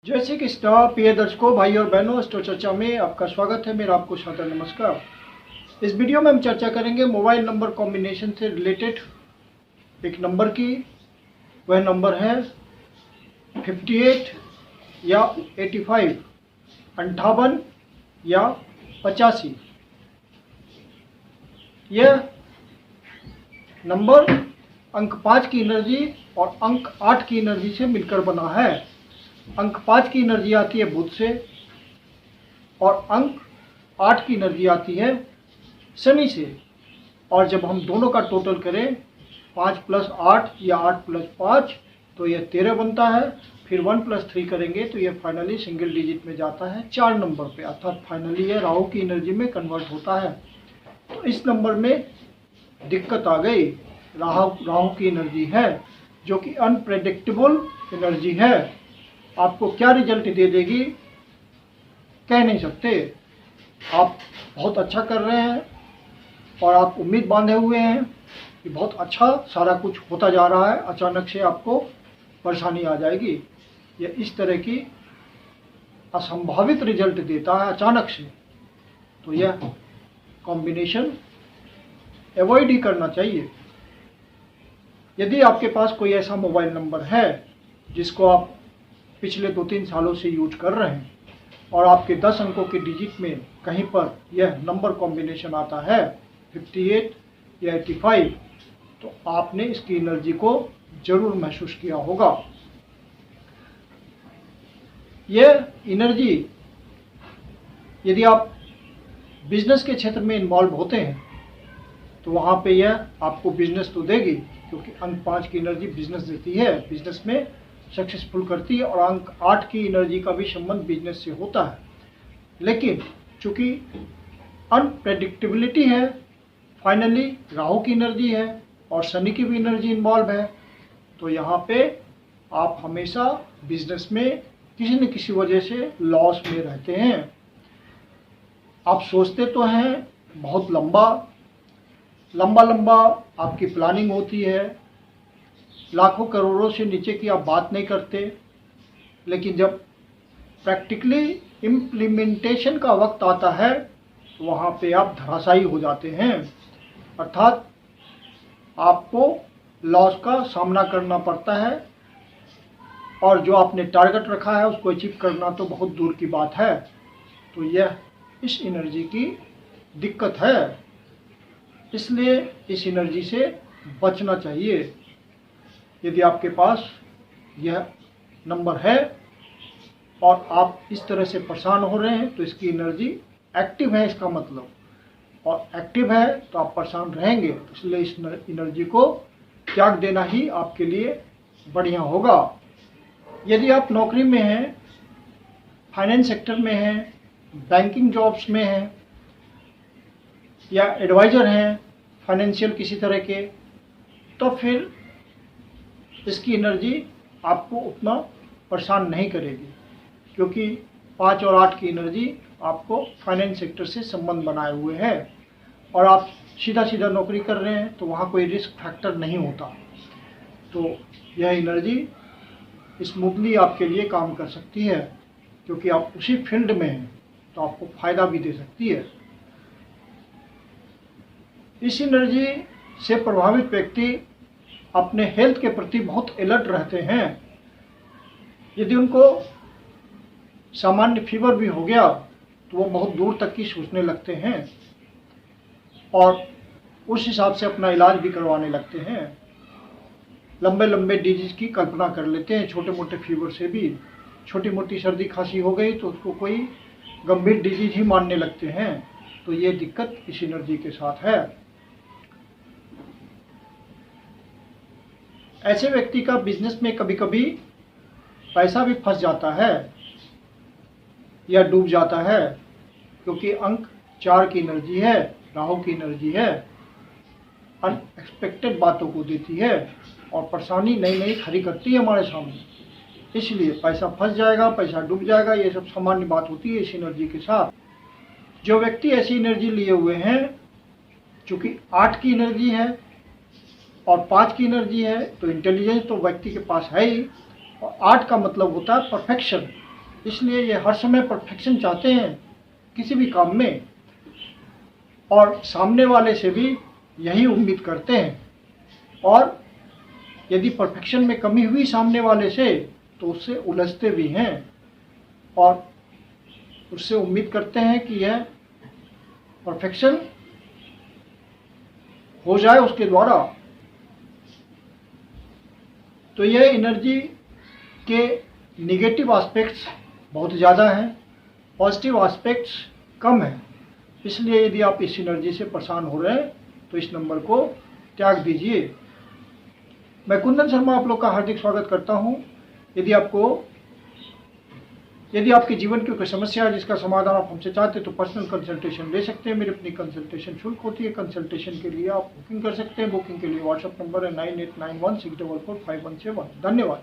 जय श्री कृष्णा प्रिय दर्शकों, भाई और बहनों, अस्ट्रो चर्चा में आपका स्वागत है। मेरा आपको सादर नमस्कार। इस वीडियो में हम चर्चा करेंगे मोबाइल नंबर कॉम्बिनेशन से रिलेटेड एक नंबर की। वह नंबर है 58 या 85, 58 या 85। यह नंबर अंक 5 की एनर्जी और अंक 8 की एनर्जी से मिलकर बना है। अंक 5 की एनर्जी आती है बुध से और अंक 8 की एनर्जी आती है शनि से। और जब हम दोनों का टोटल करें 5 + 8 या 8 + 5 तो यह 13 बनता है। फिर 1 + 3 करेंगे तो यह फाइनली सिंगल डिजिट में जाता है 4 नंबर पे, अर्थात फाइनली यह राहु की एनर्जी में कन्वर्ट होता है। तो इस नंबर में दिक्कत आ गई। राहु की एनर्जी है जो कि अनप्रेडिक्टेबल एनर्जी है। आपको क्या रिजल्ट दे देगी कह नहीं सकते। आप बहुत अच्छा कर रहे हैं और आप उम्मीद बांधे हुए हैं कि बहुत अच्छा सारा कुछ होता जा रहा है, अचानक से आपको परेशानी आ जाएगी। यह इस तरह की असंभावित रिजल्ट देता है अचानक से। तो यह कॉम्बिनेशन अवॉइड ही करना चाहिए। यदि आपके पास कोई ऐसा मोबाइल नंबर है जिसको आप पिछले 2-3 सालों से यूज कर रहे हैं और आपके 10 अंकों के डिजिट में कहीं पर यह नंबर कॉम्बिनेशन आता है 58 या 85, तो आपने इसकी एनर्जी को जरूर महसूस किया होगा। यह एनर्जी यदि आप बिजनेस के क्षेत्र में इन्वॉल्व होते हैं तो वहाँ पे यह आपको बिजनेस तो देगी, क्योंकि अंक 5 की एनर्जी बिजनेस देती है, बिजनेस में सक्सेसफुल करती है। और अंक 8 की एनर्जी का भी संबंध बिजनेस से होता है। लेकिन चूंकि अनप्रेडिक्टेबिलिटी है, फाइनली राहु की एनर्जी है और शनि की भी एनर्जी इन्वॉल्व है, तो यहाँ पे आप हमेशा बिजनेस में किसी न किसी वजह से लॉस में रहते हैं। आप सोचते तो हैं बहुत लंबा आपकी प्लानिंग होती है, लाखों करोड़ों से नीचे की आप बात नहीं करते, लेकिन जब प्रैक्टिकली इम्प्लीमेंटेशन का वक्त आता है तो वहाँ पे आप धराशायी हो जाते हैं, अर्थात आपको लॉस का सामना करना पड़ता है। और जो आपने टारगेट रखा है उसको अचीव करना तो बहुत दूर की बात है। तो यह इस एनर्जी की दिक्कत है, इसलिए इस एनर्जी से बचना चाहिए। यदि आपके पास यह नंबर है और आप इस तरह से परेशान हो रहे हैं तो इसकी एनर्जी एक्टिव है, इसका मतलब, और एक्टिव है तो आप परेशान रहेंगे। इसलिए इस एनर्जी को त्याग देना ही आपके लिए बढ़िया होगा। यदि आप नौकरी में हैं, फाइनेंस सेक्टर में हैं, बैंकिंग जॉब्स में हैं या एडवाइज़र हैं फाइनेंशियल किसी तरह के, तो फिर इसकी एनर्जी आपको उतना परेशान नहीं करेगी, क्योंकि 5 और 8 की एनर्जी आपको फाइनेंस सेक्टर से संबंध बनाए हुए है और आप सीधा नौकरी कर रहे हैं तो वहाँ कोई रिस्क फैक्टर नहीं होता। तो यह एनर्जी स्मूथली आपके लिए काम कर सकती है, क्योंकि आप उसी फील्ड में हैं तो आपको फ़ायदा भी दे सकती है। इस एनर्जी से प्रभावित व्यक्ति अपने हेल्थ के प्रति बहुत अलर्ट रहते हैं। यदि उनको सामान्य फीवर भी हो गया तो वो बहुत दूर तक की सोचने लगते हैं और उस हिसाब से अपना इलाज भी करवाने लगते हैं। लंबे डिजीज की कल्पना कर लेते हैं। छोटे मोटे फीवर से भी, छोटी मोटी सर्दी खांसी हो गई तो उसको कोई गंभीर डिजीज ही मानने लगते हैं। तो ये दिक्कत इस एनर्जी के साथ है। ऐसे व्यक्ति का बिजनेस में कभी कभी पैसा भी फंस जाता है या डूब जाता है, क्योंकि अंक 4 की एनर्जी है, राहु की एनर्जी है, अनएक्सपेक्टेड बातों को देती है और परेशानी नई खड़ी करती है हमारे सामने। इसलिए पैसा फंस जाएगा, पैसा डूब जाएगा, ये सब सामान्य बात होती है इस एनर्जी के साथ। जो व्यक्ति ऐसी एनर्जी लिए हुए हैं, चूँकि 8 की एनर्जी है और 5 की एनर्जी है, तो इंटेलिजेंस तो व्यक्ति के पास है ही। और 8 का मतलब होता है परफेक्शन, इसलिए ये हर समय परफेक्शन चाहते हैं किसी भी काम में, और सामने वाले से भी यही उम्मीद करते हैं। और यदि परफेक्शन में कमी हुई सामने वाले से तो उससे उलझते भी हैं और उससे उम्मीद करते हैं कि यह परफेक्शन हो जाए उसके द्वारा। तो यह एनर्जी के निगेटिव एस्पेक्ट्स बहुत ज़्यादा हैं, पॉजिटिव एस्पेक्ट्स कम हैं। इसलिए यदि आप इस एनर्जी से परेशान हो रहे हैं तो इस नंबर को त्याग दीजिए। मैं कुंदन शर्मा आप लोग का हार्दिक स्वागत करता हूं। यदि आपके जीवन की कोई समस्या है जिसका समाधान आप हमसे चाहते हैं तो पर्सनल कंसल्टेशन ले सकते हैं। मेरी अपनी कंसल्टेशन शुल्क होती है। कंसल्टेशन के लिए आप बुकिंग कर सकते हैं। बुकिंग के लिए व्हाट्सएप नंबर है 9891644517। धन्यवाद।